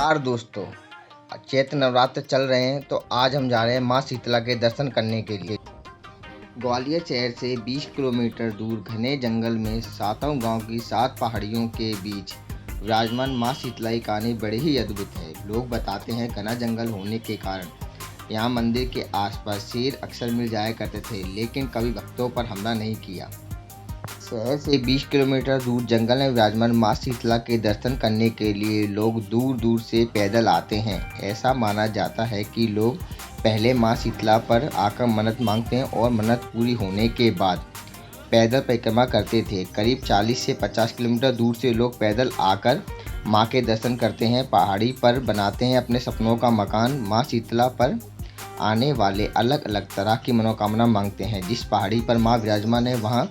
नमस्कार दोस्तों। चैत्र नवरात्र चल रहे हैं तो आज हम जा रहे हैं माँ शीतला के दर्शन करने के लिए। ग्वालियर शहर से 20 किलोमीटर दूर घने जंगल में सातों गांव की 7 पहाड़ियों के बीच विराजमान माँ शीतला की कहानी बड़ी ही अद्भुत है। लोग बताते हैं घना जंगल होने के कारण यहाँ मंदिर के आसपास शेर अक्सर मिल जाया करते थे, लेकिन कभी भक्तों पर हमला नहीं किया। शहर से 20 किलोमीटर दूर जंगल में विराजमान माँ शीतला के दर्शन करने के लिए लोग दूर दूर से पैदल आते हैं। ऐसा माना जाता है कि लोग पहले माँ शीतला पर आकर मन्नत मांगते हैं और मन्नत पूरी होने के बाद पैदल परिक्रमा करते थे। करीब 40 से 50 किलोमीटर दूर से लोग पैदल आकर माँ के दर्शन करते हैं। पहाड़ी पर बनाते हैं अपने सपनों का मकान। माँ शीतला पर आने वाले अलग अलग तरह की मनोकामना मांगते हैं। जिस पहाड़ी पर माँ विराजमान है वहाँ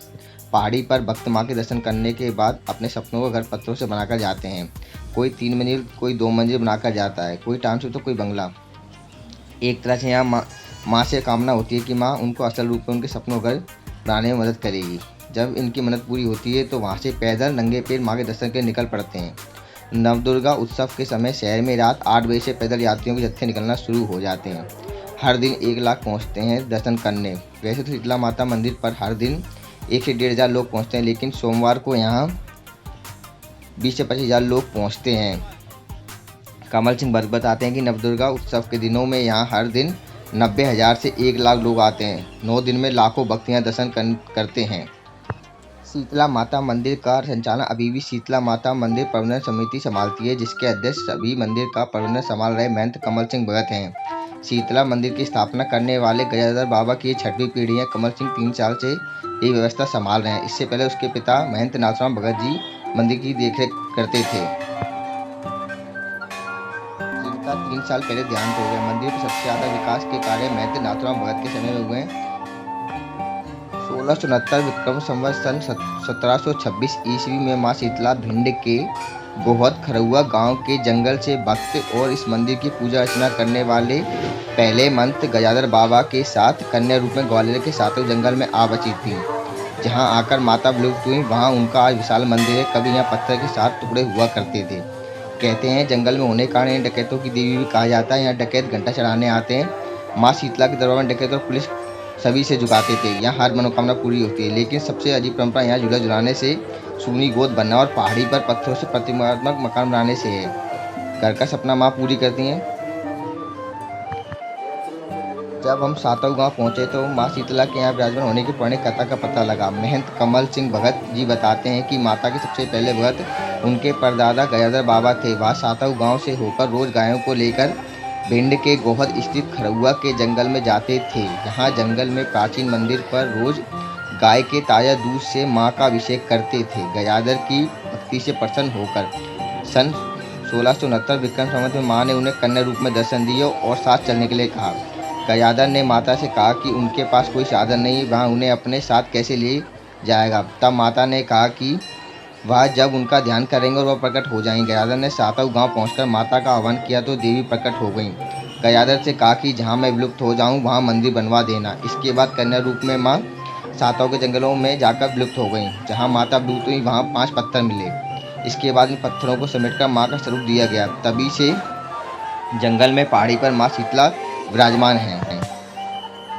पहाड़ी पर भक्त माँ के दर्शन करने के बाद अपने सपनों का घर पत्थरों से बनाकर जाते हैं। कोई 3 मंजिल, कोई 2 मंजिल बनाकर जाता है, कोई टाउनशिप तो कोई बंगला। एक तरह से यहाँ माँ से कामना होती है कि माँ उनको असल रूप में उनके सपनों का घर बनाने में मदद करेगी। जब इनकी मन्नत पूरी होती है तो वहाँ से पैदल नंगे पैर माँ के दर्शन के लिए निकल पड़ते हैं। नवदुर्गा उत्सव के समय शहर में रात 8 बजे से पैदल यात्रियों के जत्थे निकलना शुरू हो जाते हैं। हर दिन 1 लाख पहुँचते हैं दर्शन करने। वैसे तो शीतला माता मंदिर पर हर दिन 1 से 1.5 हज़ार लोग पहुँचते हैं, लेकिन सोमवार को यहाँ 20 से 25 हज़ार लोग पहुँचते हैं। कमल सिंह भट्ट बताते हैं कि नवदुर्गा उत्सव के दिनों में यहाँ हर दिन 90,000 से 1 लाख लोग आते हैं। 9 दिन में लाखों भक्त यहाँ दर्शन करते हैं। शीतला माता मंदिर का संचालन अभी भी शीतला माता मंदिर प्रबंधन समिति संभालती है, जिसके अध्यक्ष अभी मंदिर का प्रबंधन संभाल रहे महंत कमल सिंह भगत हैं। शीतला मंदिर की स्थापना करने वाले गजाधर बाबा की 6वीं पीढ़ी है। कमल सिंह 3 साल से ये व्यवस्था संभाल रहे हैं। इससे पहले उसके पिता महंत नाथुराम भगत जी मंदिर की देखरेख करते थे, जिनका 3 साल पहले देहांत हो गया। मंदिर के सबसे ज़्यादा विकास के कार्य महंत नाथुराम भगत के समय में हुए हैं। 1669 विक्रम संवत सन 1726 ईस्वी में माँ शीतला भिंड के गोहद खरौआ गांव के जंगल से भक्त और इस मंदिर की पूजा अर्चना करने वाले पहले महंत गजाधर बाबा के साथ कन्या रूप में ग्वालियर के सातों जंगल में आ बची थी। जहां आकर माता विलुप्त हुई, वहां उनका आज विशाल मंदिर है। कभी यहाँ पत्थर के 7 टुकड़े हुआ करते थे। कहते हैं जंगल में होने के कारण डकैतों की देवी भी कहा जाता है। यहाँ डकैत घंटा चढ़ाने आते हैं। माँ शीतला के दरबार में डकैत और पुलिस सभी से झुकाते थे। यहाँ हर मनोकामना पूरी होती है, लेकिन सबसे अजीब परंपरा यहाँ झूला झुलाने से, सूनी गोद बनना और पहाड़ी पर पत्थरों से प्रतिमात्मक मकान बनाने से है। घर का सपना माँ पूरी करती हैं। जब हम सातव गांव पहुंचे तो माँ शीतला के यहाँ विराजमान होने की पुरानी कथा का पता लगा। महंत कमल सिंह भगत जी बताते हैं कि माता के सबसे पहले भगत उनके परदादा गजाधर बाबा थे। वह सातव गांव से होकर रोज गायों को लेकर भिंड के गोहद स्थित खरौआ के जंगल में जाते थे। यहाँ जंगल में प्राचीन मंदिर पर रोज गाय के ताज़ा दूध से माँ का अभिषेक करते थे। गजाधर की भक्ति से प्रसन्न होकर सन 1669 विक्रम संवत में माँ ने उन्हें कन्या रूप में दर्शन दिए और साथ चलने के लिए कहा। गजाधर ने माता से कहा कि उनके पास कोई साधन नहीं, वह उन्हें अपने साथ कैसे ले जाएगा। तब माता ने कहा कि वह जब उनका ध्यान करेंगे और वह प्रकट हो जाएंगे। गजाधर ने सातव गांव पहुंचकर माता का आह्वान किया तो देवी प्रकट हो गईं। गजाधर से कहा कि जहां मैं विलुप्त हो जाऊं वहां मंदिर बनवा देना। इसके बाद कन्या रूप में माँ सातव के जंगलों में जाकर विलुप्त हो गईं। जहां माता विलुप्त हुई वहां 5 पत्थर मिले। इसके बाद इन पत्थरों को समेटकर माँ का स्वरूप दिया गया। तभी से जंगल में पहाड़ी पर माँ शीतला विराजमान है।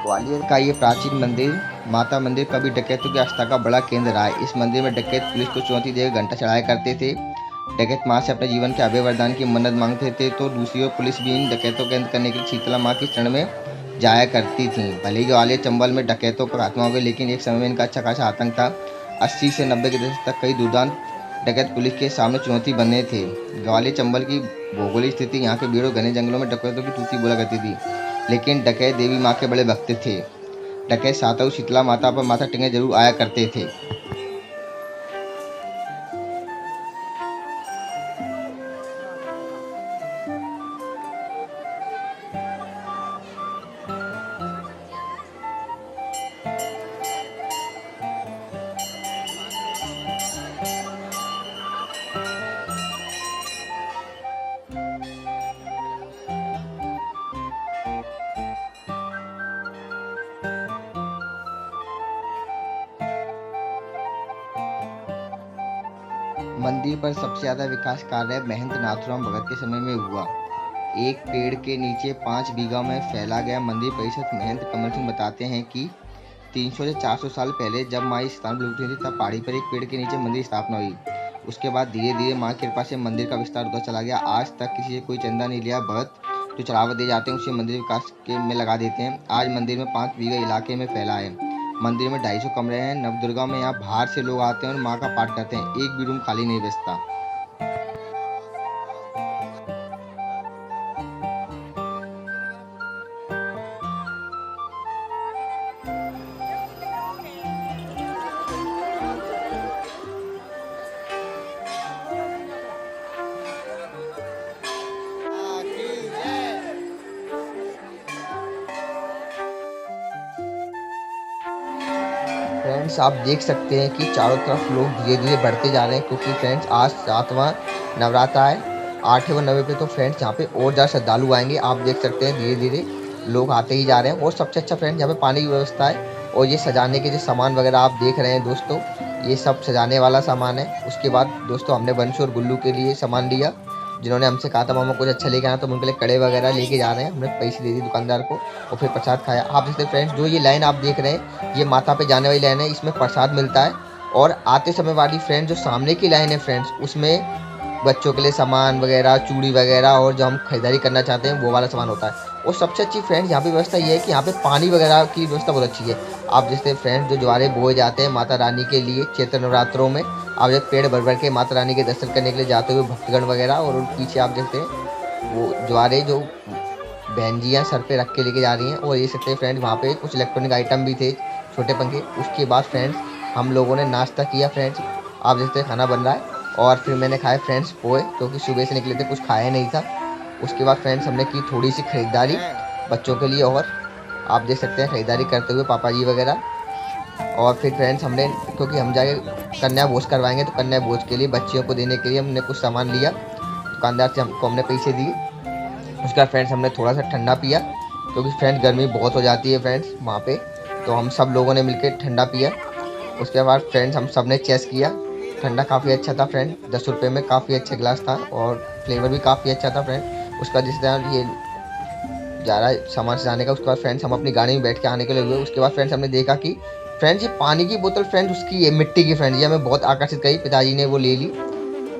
ग्वालियर का ये प्राचीन मंदिर माता मंदिर कभी डकैतों की आस्था का बड़ा केंद्र रहा है। इस मंदिर में डकैत पुलिस को चुनौती देकर घंटा चढ़ाया करते थे। डकैत माँ से अपने जीवन के अभय वरदान की मन्नत मांगते थे, तो दूसरी ओर पुलिस भी इन डकैतों के अंत करने के लिए शीतला माँ की शरण में जाया करती थी। भले ही ग्वालियर चंबल में डकैतों का खात्मा हो गया, लेकिन एक समय में इनका अच्छा खासा आतंक था। 80 से 90 के दशक तक कई दुर्दांत डकैत पुलिस के सामने चुनौती बने थे। ग्वालियर चंबल की भौगोलिक स्थिति यहाँ के भीड़ों घने जंगलों में डकैतों की तूती बोला करती थी, लेकिन डकैत देवी माँ के बड़े भक्त थे। डकैत सातव शीतला माता पर माथा टेकने जरूर आया करते थे। मंदिर पर सबसे ज़्यादा विकास कार्य महंत नाथूराम भगत के समय में हुआ। एक पेड़ के नीचे 5 बीघा में फैला गया मंदिर परिसर। महंत कमल सिंह बताते हैं कि 300 से 400 साल पहले जब माँ इस स्थान पर लुट रही थी, तब पहाड़ी पर एक पेड़ के नीचे मंदिर स्थापना हुई। उसके बाद धीरे धीरे माँ की कृपा से मंदिर का विस्तार होता चला गया। आज तक किसी से कोई चंदा नहीं लिया। भगत जो चढ़ावा दे जाते हैं उसे मंदिर विकास के में लगा देते हैं। आज मंदिर में 5 बीघा इलाके में फैला है। मंदिर में 250 कमरे हैं। नवदुर्गा में यहाँ बाहर से लोग आते हैं और माँ का पाठ करते हैं। एक भी रूम खाली नहीं बचता। फ्रेंड्स, आप देख सकते हैं कि चारों तरफ लोग धीरे धीरे बढ़ते जा रहे हैं, क्योंकि फ्रेंड्स आज 7वां नवरात्र है। 8वें व 9वें पे तो फ्रेंड्स यहाँ पे और ज़्यादा श्रद्धालु आएंगे। आप देख सकते हैं धीरे धीरे लोग आते ही जा रहे हैं। और सबसे अच्छा फ्रेंड्स यहाँ पे पानी की व्यवस्था है। और ये सजाने के जो सामान वगैरह आप देख रहे हैं दोस्तों, ये सब सजाने वाला सामान है। उसके बाद दोस्तों हमने बंशु और गुल्लू के लिए सामान लिया, जिन्होंने हमसे कहा था मामा कुछ अच्छा लेके आना, तो हम उनके लिए कड़े वगैरह लेके जा रहे हैं। हमने पैसे दे दिए दुकानदार को और फिर प्रसाद खाया। आप जैसे फ्रेंड्स जो ये लाइन आप देख रहे हैं, ये माता पे जाने वाली लाइन है। इसमें प्रसाद मिलता है। और आते समय वाली फ्रेंड्स जो सामने की लाइन है फ्रेंड्स, उसमें बच्चों के लिए सामान वगैरह, चूड़ी वगैरह और जो हम खरीदारी करना चाहते हैं वो वाला सामान होता है। और सबसे अच्छी फ्रेंड्स यहाँ पे व्यवस्था ये है कि यहाँ पे पानी वगैरह की व्यवस्था बहुत अच्छी है। आप जैसे फ्रेंड्स जो ज्वारे बोए जाते हैं माता रानी के लिए चैत्र नवरात्रों में, आप जब पेड़ भर भर के माता रानी के दर्शन करने के लिए जाते हुए भक्तगण वगैरह, और उन पीछे आप देखते हैं वो ज्वारे जो बहन जियाँ सर पे रख के लेके जा रही हैं। और ये सकते हैं फ्रेंड्स वहाँ पे कुछ इलेक्ट्रॉनिक आइटम भी थे, छोटे पंखे। उसके बाद फ्रेंड्स हम लोगों ने नाश्ता किया। फ्रेंड्स आप देखते हैं खाना बन रहा है। और फिर मैंने खाए फ्रेंड्स पोहे, क्योंकि सुबह से निकले थे, कुछ खाया नहीं था। उसके बाद फ्रेंड्स हमने की थोड़ी सी खरीदारी बच्चों के लिए, और आप देख सकते हैं खरीदारी करते हुए पापा जी वगैरह। और फिर फ्रेंड्स हमने, क्योंकि हम जाके कन्या भोज करवाएंगे, तो कन्या भोज के लिए बच्चियों को देने के लिए हमने कुछ सामान लिया। दुकानदार से हमको हमने पैसे दिए। उसके बाद फ्रेंड्स हमने थोड़ा सा ठंडा पिया, क्योंकि फ्रेंड्स गर्मी बहुत हो जाती है फ्रेंड्स वहाँ पे, तो हम सब लोगों ने मिलकर ठंडा पिया। उसके बाद फ्रेंड्स हम सब ने चेस किया। ठंडा काफ़ी अच्छा था फ्रेंड, 10 रुपये में काफ़ी अच्छा गिलास था और फ्लेवर भी काफ़ी अच्छा था फ्रेंड। उसका जिस तरह ये जा रहा है सामान सजाने का। उसके बाद फ्रेंड्स हम अपनी गाड़ी में बैठ के आने के लिए हुए। उसके बाद फ्रेंड्स हमने देखा कि फ्रेंड्स ये पानी की बोतल फ्रेंड्स उसकी ये मिट्टी की फ्रेंड्स, ये हमें बहुत आकर्षित करी। पिताजी ने वो ले ली।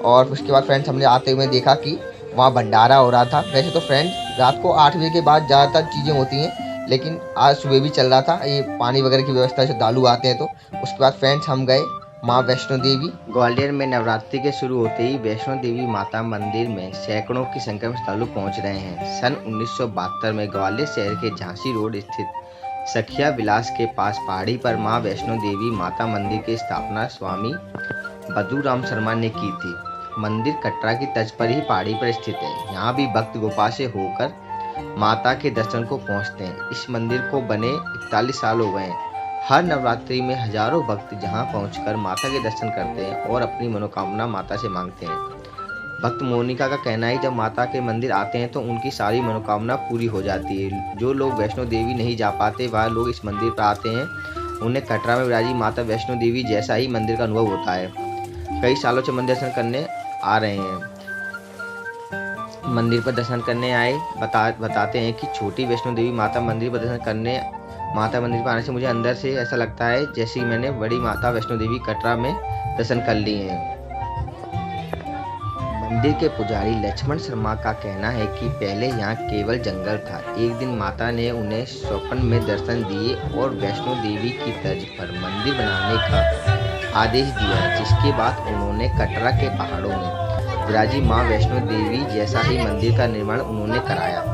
और उसके बाद फ्रेंड्स हमने आते हुए देखा कि वहाँ भंडारा हो रहा था। वैसे तो फ्रेंड्स रात को 8 बजे के बाद ज़्यादातर चीज़ें होती हैं, लेकिन आज सुबह भी चल रहा था ये पानी वगैरह की व्यवस्था, श्रद्धालु आते हैं तो। उसके बाद फ्रेंड्स हम गए माँ वैष्णो देवी। ग्वालियर में नवरात्रि के शुरू होते ही वैष्णो देवी माता मंदिर में सैकड़ों की संख्या में श्रद्धालु पहुँच रहे हैं। सन 1972 में ग्वालियर शहर के झांसी रोड स्थित सखिया विलास के पास पहाड़ी पर माँ वैष्णो देवी माता मंदिर की स्थापना स्वामी बद्रूराम शर्मा ने की थी। मंदिर कटरा की तर्ज पर ही पहाड़ी पर स्थित है। यहाँ भी भक्त गुफा से होकर माता के दर्शन को पहुँचते हैं। इस मंदिर को बने 41 साल हो गए हैं। हर नवरात्रि में हजारों भक्त जहां पहुंचकर माता के दर्शन करते हैं और अपनी मनोकामना माता से मांगते हैं। भक्त मोनिका का कहना है जब माता के मंदिर आते हैं तो उनकी सारी मनोकामना पूरी हो जाती है। जो लोग वैष्णो देवी नहीं जा पाते वह लोग इस मंदिर पर आते हैं। उन्हें कटरा में विराजी माता वैष्णो देवी जैसा ही मंदिर का अनुभव होता है। कई सालों से मंदिर दर्शन करने आ रहे हैं। मंदिर पर दर्शन करने आए बताते हैं कि छोटी वैष्णो देवी माता मंदिर पर दर्शन करने माता मंदिर पर आने से मुझे अंदर से ऐसा लगता है जैसे मैंने बड़ी माता वैष्णो देवी कटरा में दर्शन कर लिए हैं। मंदिर के पुजारी लक्ष्मण शर्मा का कहना है कि पहले यहाँ केवल जंगल था। एक दिन माता ने उन्हें स्वप्न में दर्शन दिए और वैष्णो देवी की तर्ज पर मंदिर बनाने का आदेश दिया, जिसके बाद उन्होंने कटरा के पहाड़ों में विराजी माँ वैष्णो देवी जैसा ही मंदिर का निर्माण उन्होंने कराया।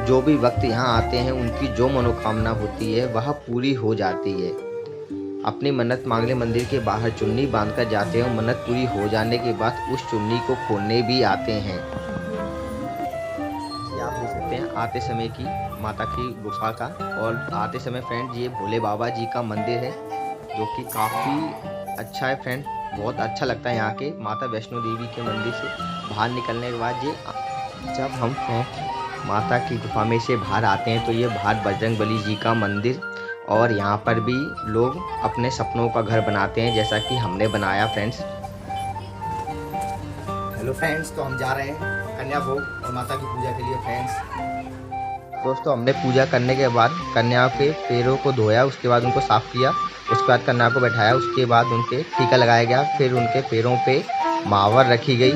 जो भी भक्त यहाँ आते हैं उनकी जो मनोकामना होती है वह पूरी हो जाती है। अपनी मन्नत मांगने मंदिर के बाहर चुन्नी बांधकर जाते हैं। मन्नत पूरी हो जाने के बाद उस चुन्नी को खोलने भी आते हैं। ये आप देख सकते हैं आते समय की माता की गुफा का। और आते समय फ्रेंड ये भोले बाबा जी का मंदिर है, जो कि काफ़ी अच्छा है फ्रेंड। बहुत अच्छा लगता है यहाँ के माता वैष्णो देवी के मंदिर से बाहर निकलने के बाद। ये जब हम माता की गुफा में से बाहर आते हैं तो ये बाहर बजरंगबली जी का मंदिर, और यहाँ पर भी लोग अपने सपनों का घर बनाते हैं जैसा कि हमने बनाया फ्रेंड्स। हेलो फ्रेंड्स, तो हम जा रहे हैं कन्या भोग और माता की पूजा के लिए फ्रेंड्स। दोस्तों, हमने पूजा करने के बाद कन्या के पैरों को धोया, उसके बाद उनको साफ़ किया, उसके बाद कन्या को बैठाया, उसके बाद उनके टीका लगाया गया, फिर उनके पैरों पे महावर रखी गई,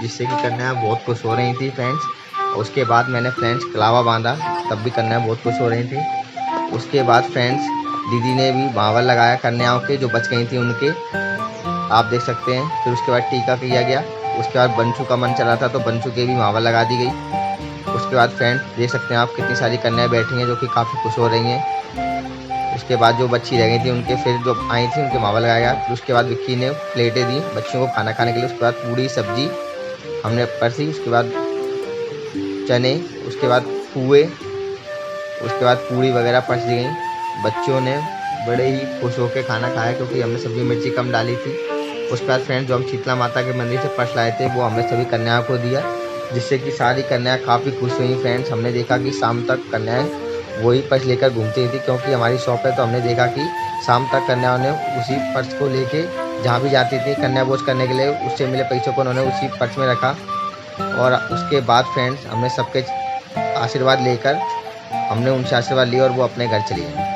जिससे कि कन्या बहुत खुश हो रही थी फ्रेंड्स। उसके बाद मैंने फ्रेंड्स कलावा बांधा, तब भी कन्या बहुत खुश हो रही थी। उसके बाद फ्रेंड्स दीदी ने भी महावर लगाया कन्याओं के जो बच गई थी उनके, आप देख सकते हैं। फिर उसके बाद टीका किया गया। उसके बाद बंचू का मन चला था तो बंचू के भी महावर लगा दी गई। उसके बाद फ्रेंड्स देख सकते हैं आप कितनी सारी कन्याएं बैठी हैं जो कि काफ़ी खुश हो रही हैं। उसके बाद जो बच्ची रह गई थी उनके फिर जो आई थी उनके महावर लगाया गया। फिर उसके बाद विक्की ने प्लेटें दी बच्चियों को खाना खाने के लिए। उसके बाद पूड़ी सब्जी हमने परसी, उसके बाद चने, उसके बाद पुए, उसके बाद पूड़ी वगैरह परस दी गई। बच्चों ने बड़े ही खुश होकर खाना खाया क्योंकि हमने सब्जी मिर्ची कम डाली थी। उसके बाद फ्रेंड्स जो हम शीतला माता के मंदिर से पर्स लाए थे वो हमने सभी कन्याओं को दिया, जिससे कि सारी कन्याएं काफ़ी खुश हुई फ्रेंड्स। हमने देखा कि शाम तक कन्याएं वही पर्स लेकर घूमती थी क्योंकि हमारी शॉप है, तो हमने देखा कि शाम तक कन्याओं ने उसी पर्स को लेके जहाँ भी जाती थी कन्या भोज करने के लिए उससे मिले पैसों को उन्होंने उसी पर्स में रखा। और उसके बाद फ्रेंड्स हमने सबके आशीर्वाद लेकर हमने उनसे आशीर्वाद लिया और वो अपने घर चली गई।